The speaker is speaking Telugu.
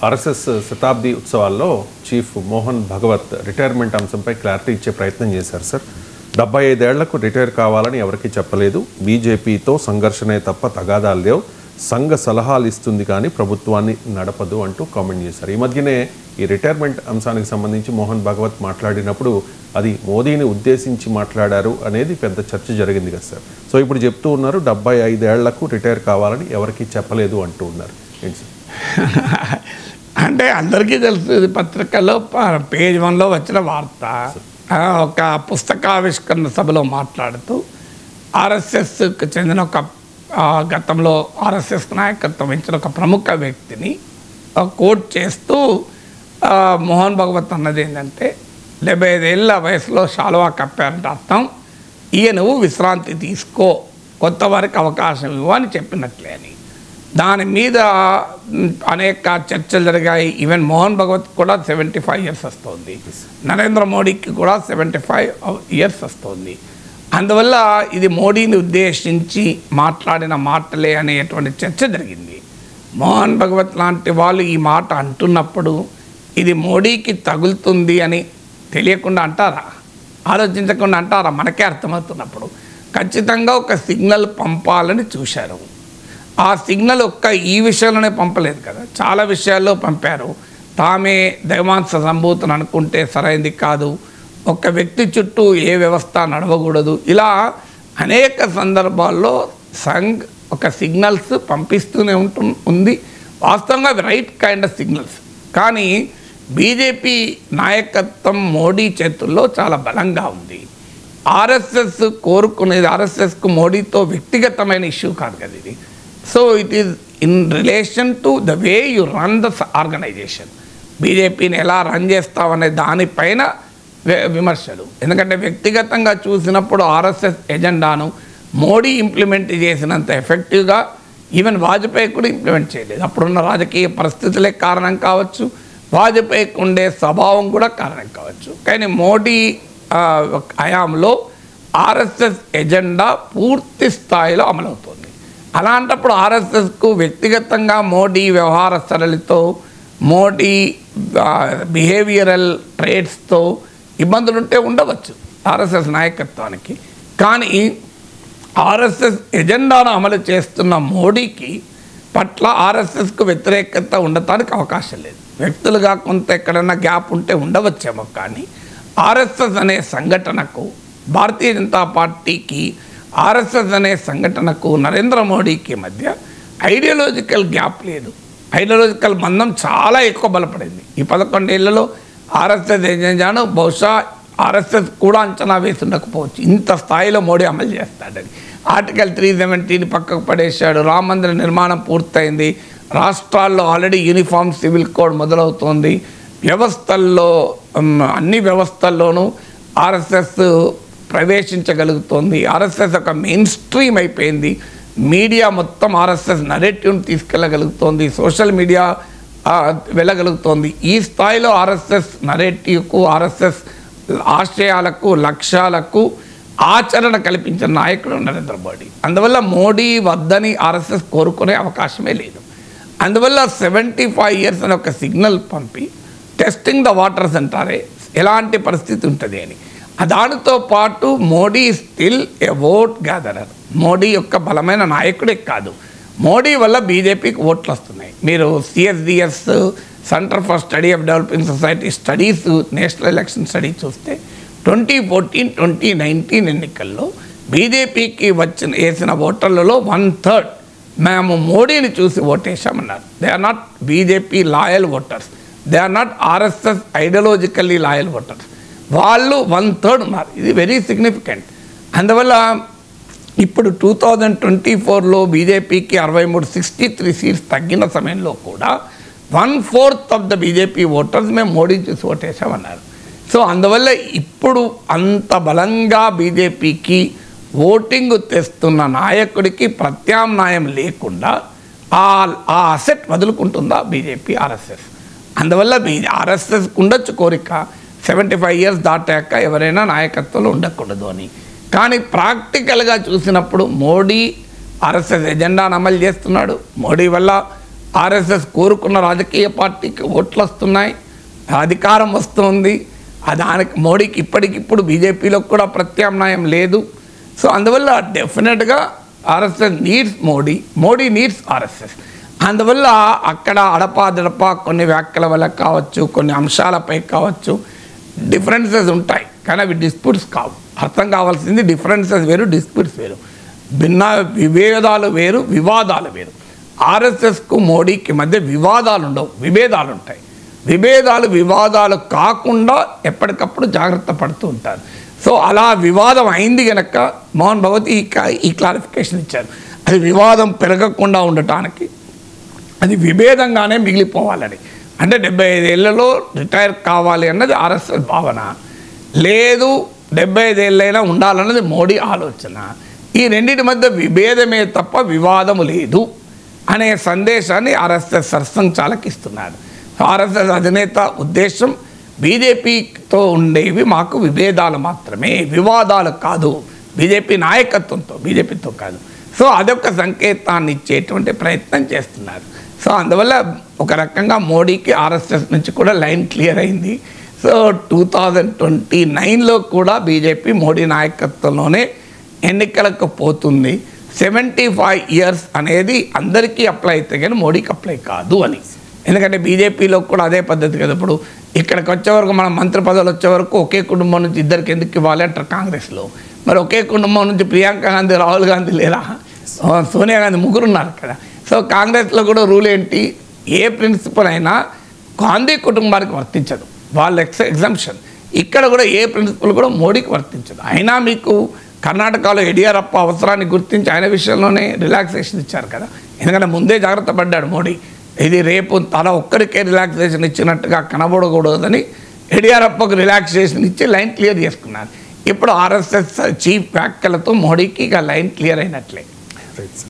ఆర్ఎస్ఎస్ శతాబ్ది ఉత్సవాల్లో చీఫ్ మోహన్ భగవత్ రిటైర్మెంట్ అంశంపై క్లారిటీ ఇచ్చే ప్రయత్నం చేశారు సార్. 75 ఏళ్లకు రిటైర్ కావాలని ఎవరికీ చెప్పలేదు. బీజేపీతో సంఘర్షణే తప్ప తగాదాలు లేవు. సంఘ సలహాలు ఇస్తుంది కానీ ప్రభుత్వాన్ని నడపదు అంటూ కామెంట్ చేశారు. ఈ మధ్యనే ఈ రిటైర్మెంట్ అంశానికి సంబంధించి మోహన్ భగవత్ మాట్లాడినప్పుడు అది మోదీని ఉద్దేశించి మాట్లాడారు అనేది పెద్ద చర్చ జరిగింది కదా సార్. సో ఇప్పుడు చెప్తూ ఉన్నారు 75 ఏళ్లకు రిటైర్ కావాలని ఎవరికీ చెప్పలేదు అంటూ ఉన్నారు. ఏంటి సార్? అంటే అందరికీ తెలుసు, ఇది పత్రికల్లో పేజ్ 1లో వచ్చిన వార్త. ఒక పుస్తకావిష్కరణ సభలో మాట్లాడుతూ ఆర్ఎస్ఎస్కి చెందిన ఒక గతంలో ఆర్ఎస్ఎస్ నాయకత్వం ఇచ్చిన ఒక ప్రముఖ వ్యక్తిని కోట్ చేస్తూ మోహన్ భగవత్ అన్నది ఏంటంటే 75 ఏళ్ళ వయసులో శాలువా కప్పారంటే అర్థం నువ్వు విశ్రాంతి తీసుకో, కొత్త వారికి అవకాశం ఇవ్వు అని చెప్పినట్లే అని. దాని మీద అనేక చర్చలు జరిగాయి. ఈవెన్ మోహన్ భగవత్ కూడా 75 ఇయర్స్ వస్తుంది, నరేంద్ర మోడీకి కూడా 75 ఇయర్స్ వస్తుంది. అందువల్ల ఇది మోడీని ఉద్దేశించి మాట్లాడిన మాటలే అనేటువంటి చర్చ జరిగింది. మోహన్ భగవత్ లాంటి వాళ్ళు ఈ మాట అంటున్నప్పుడు ఇది మోడీకి తగులుతుంది అని తెలియకుండా అంటారా? ఆలోచించకుండా అంటారా? మనకే అర్థమవుతున్నప్పుడు ఖచ్చితంగా ఒక సిగ్నల్ పంపాలని చూశారు. ఆ సిగ్నల్ ఈ విషయంలోనే పంపలేదు కదా, చాలా విషయాల్లో పంపారు. తామే దైవాంశ సంభూతిని అనుకుంటే సరైంది కాదు, ఒక వ్యక్తి చుట్టూ ఏ వ్యవస్థ నడవకూడదు, ఇలా అనేక సందర్భాల్లో ఒక సిగ్నల్స్ పంపిస్తూనే ఉంది. వాస్తవంగా రైట్ కైండ్ ఆఫ్ సిగ్నల్స్. కానీ బీజేపీ నాయకత్వం మోడీ చేతుల్లో చాలా బలంగా ఉంది. ఆర్ఎస్ఎస్ కోరుకునేది, ఆర్ఎస్ఎస్కు మోడీతో వ్యక్తిగతమైన ఇష్యూ కాదు కదా ఇది. So it is in relation to the way you run the organisation. బీజేపీని ఎలా రన్ చేస్తావనే దానిపైన విమర్శలు. ఎందుకంటే వ్యక్తిగతంగా చూసినప్పుడు ఆర్ఎస్ఎస్ ఎజెండాను మోడీ ఇంప్లిమెంట్ చేసినంత ఎఫెక్టివ్గా ఈవెన్ వాజ్పేయి కూడా ఇంప్లిమెంట్ చేయలేదు. అప్పుడున్న రాజకీయ పరిస్థితులే కారణం కావచ్చు, వాజ్పేయికి ఉండే స్వభావం కూడా కారణం కావచ్చు. కానీ మోడీ హయాంలో ఆర్ఎస్ఎస్ ఎజెండా పూర్తి స్థాయిలో అమలవుతుంది. అలాంటప్పుడు ఆర్ఎస్ఎస్కు వ్యక్తిగతంగా మోడీ వ్యవహార సరళితో, మోడీ బిహేవియరల్ ట్రేడ్స్తో ఇబ్బందులు ఉంటే ఉండవచ్చు ఆర్ఎస్ఎస్ నాయకత్వానికి. కానీ ఆర్ఎస్ఎస్ ఎజెండాను అమలు చేస్తున్న మోడీకి పట్ల ఆర్ఎస్ఎస్కు వ్యతిరేకత ఉండటానికి అవకాశం లేదు. వ్యక్తులుగా కొంత ఎక్కడన్నా గ్యాప్ ఉంటే ఉండవచ్చేమో, కానీ ఆర్ఎస్ఎస్ అనే సంఘటనకు, భారతీయ జనతా పార్టీకి ఆర్ఎస్ఎస్ అనే సంఘటనకు నరేంద్ర మోడీకి మధ్య ఐడియాలజికల్ గ్యాప్ లేదు. ఐడియాలజికల్ బంధం చాలా ఎక్కువ బలపడింది. ఈ 11 ఏళ్లలో ఆర్ఎస్ఎస్ ఎజెండాను బహుశా ఆర్ఎస్ఎస్ కూడా అంచనా వేసి ఉండకపోవచ్చు ఇంత స్థాయిలో మోడీ అమలు చేస్తాడని. ఆర్టికల్ 370ని పక్కకు పడేశాడు. రామ మందిర నిర్మాణం పూర్తయింది. రాష్ట్రాల్లో ఆల్రెడీ యూనిఫామ్ సివిల్ కోడ్ మొదలవుతోంది. వ్యవస్థల్లో, అన్ని వ్యవస్థల్లోనూ ఆర్ఎస్ఎస్ ప్రవేశించగలుగుతోంది. ఆర్ఎస్ఎస్ ఒక మెయిన్ స్ట్రీమ్ అయిపోయింది. మీడియా మొత్తం ఆర్ఎస్ఎస్ నరేటివ్ని తీసుకెళ్ళగలుగుతోంది. సోషల్ మీడియా వెళ్ళగలుగుతోంది. ఈ స్థాయిలో ఆర్ఎస్ఎస్ నరేటివ్కు, ఆర్ఎస్ఎస్ ఆశయాలకు, లక్ష్యాలకు ఆచరణ కల్పించిన నాయకుడు నరేంద్ర మోడీ. అందువల్ల మోడీ వద్దని ఆర్ఎస్ఎస్ కోరుకునే అవకాశమే లేదు. అందువల్ల 75 ఇయర్స్ అని ఒక సిగ్నల్ పంపి టెస్టింగ్ ద వాటర్స్ అంటారే, ఎలాంటి పరిస్థితి ఉంటుంది అని. దానితో పాటు మోడీ స్టిల్ ఏ ఓట్ గ్యాదరర్. మోడీ యొక్క బలమైన నాయకుడే కాదు, మోడీ వల్ల బీజేపీకి ఓట్లు వస్తున్నాయి. మీరు CSDS centre for study of developing society studies, national election study చూస్తే 2014, 2019 ఎన్నికల్లో బీజేపీకి వేసిన ఓటర్లలో 1/3 మేము మోడీని చూసి ఓటేశామన్నారు. They are not BJP loyal voters, they are not RSS ideologically loyal voters. వాళ్ళు 1/3 ఉన్నారు. ఇది వెరీ సిగ్నిఫికెంట్. అందువల్ల ఇప్పుడు 2024లో బీజేపీకి 63 సీట్స్ తగ్గిన సమయంలో కూడా 1/4 ఆఫ్ ద బీజేపీ ఓటర్స్ మేము మోడీని చూసి ఓటేసామన్నారు. సో అందువల్ల ఇప్పుడు అంత బలంగా బీజేపీకి ఓటింగ్ తెస్తున్న నాయకుడికి ప్రత్యామ్నాయం లేకుండా ఆ అసెట్ వదులుకుంటుందా బీజేపీ, ఆర్ఎస్ఎస్? అందువల్ల ఆర్ఎస్ఎస్కి ఉండొచ్చు కోరిక 75 ఇయర్స్ దాటాక ఎవరైనా నాయకత్వంలో ఉండకూడదు అని. కానీ ప్రాక్టికల్గా చూసినప్పుడు మోడీ ఆర్ఎస్ఎస్ ఎజెండాను అమలు చేస్తున్నాడు. మోడీ వల్ల ఆర్ఎస్ఎస్ కోరుకున్న రాజకీయ పార్టీకి ఓట్లు వస్తున్నాయి, అధికారం వస్తుంది. దానికి మోడీకి ఇప్పటికిప్పుడు బీజేపీలో కూడా ప్రత్యామ్నాయం లేదు. సో అందువల్ల డెఫినెట్గా RSS needs Modi needs RSS. అందువల్ల అక్కడ అడపాదడపా కొన్ని వ్యాఖ్యల వల్ల కావచ్చు, కొన్ని అంశాలపై కావచ్చు డిఫరెన్సెస్ ఉంటాయి, కానీ అవి డిస్ప్యూట్స్ కావు. అర్థం కావాల్సింది డిఫరెన్సెస్ వేరు, డిస్ప్యూట్స్ వేరు, విభేదాలు వేరు, వివాదాలు వేరు. ఆర్ఎస్ఎస్కు మోడీకి మధ్య వివాదాలు ఉండవు, విభేదాలు ఉంటాయి. వివాదాలు కాకుండా ఎప్పటికప్పుడు జాగ్రత్త పడుతూ ఉంటారు. సో అలా వివాదం అయింది కనుక మోహన్ భగవత్ ఈ క్లారిఫికేషన్ ఇచ్చారు. అది వివాదం పెరగకుండా ఉండటానికి, అది విభేదంగానే మిగిలిపోవాలని. అంటే 75 ఏళ్లలో రిటైర్ కావాలి అన్నది ఆర్ఎస్ఎస్ భావన, లేదు 75 ఏళ్ళైనా ఉండాలన్నది మోడీ ఆలోచన. ఈ రెండింటి మధ్య విభేదమే తప్ప వివాదము లేదు అనే సందేశాన్ని ఆర్ఎస్ఎస్ సర్సంఘచాలక్ ఇస్తున్నారు. ఆర్ఎస్ఎస్ అధినేత ఉద్దేశం బీజేపీతో ఉండేవి మాకు విభేదాలు మాత్రమే, వివాదాలు కాదు, బీజేపీ నాయకత్వంతో, బీజేపీతో కాదు. సో అదొక సంకేతాన్ని ఇచ్చేటువంటి ప్రయత్నం చేస్తున్నారు. సో అందువల్ల ఒక రకంగా మోడీకి ఆర్ఎస్ఎస్ నుంచి కూడా లైన్ క్లియర్ అయింది. సో 2029లో కూడా బీజేపీ మోడీ నాయకత్వంలోనే ఎన్నికలకు పోతుంది. 75 years అనేది అందరికీ అప్లై అయితే కానీ మోడీకి అప్లై కాదు అని. ఎందుకంటే బీజేపీలో కూడా అదే పద్ధతి కదా. ఇప్పుడు ఇక్కడికి వచ్చే వరకు మన మంత్రి పదవులు వచ్చే వరకు ఒకే కుటుంబం నుంచి ఇద్దరికి ఎందుకు ఇవ్వాలి అంటారు కాంగ్రెస్లో. మరి ఒకే కుటుంబం నుంచి ప్రియాంక గాంధీ, రాహుల్ గాంధీ లేరా, సోనియా గాంధీ, ముగ్గురు ఉన్నారు కదా. సో కాంగ్రెస్లో కూడా రూల్ ఏంటి, ఏ ప్రిన్సిపల్ అయినా గాంధీ కుటుంబానికి వర్తించదు, వాళ్ళ ఎగ్జంప్షన్. ఇక్కడ కూడా ఏ ప్రిన్సిపల్ కూడా మోడీకి వర్తించదు. అయినా మీకు కర్ణాటకలో యడియూరప్ప అవసరాన్ని గుర్తించి ఆయన విషయంలోనే రిలాక్సేషన్ ఇచ్చారు కదా. ఎందుకంటే ముందే జాగ్రత్త పడ్డాడు మోడీ, ఇది రేపు తన ఒక్కరికే రిలాక్సేషన్ ఇచ్చినట్టుగా కనబడకూడదని యడియూరప్పకు రిలాక్సేషన్ ఇచ్చి లైన్ క్లియర్ చేసుకున్నారు. ఇప్పుడు ఆర్ఎస్ఎస్ చీఫ్ వ్యాఖ్యలతో మోడీకి ఇక లైన్ క్లియర్ అయినట్లే.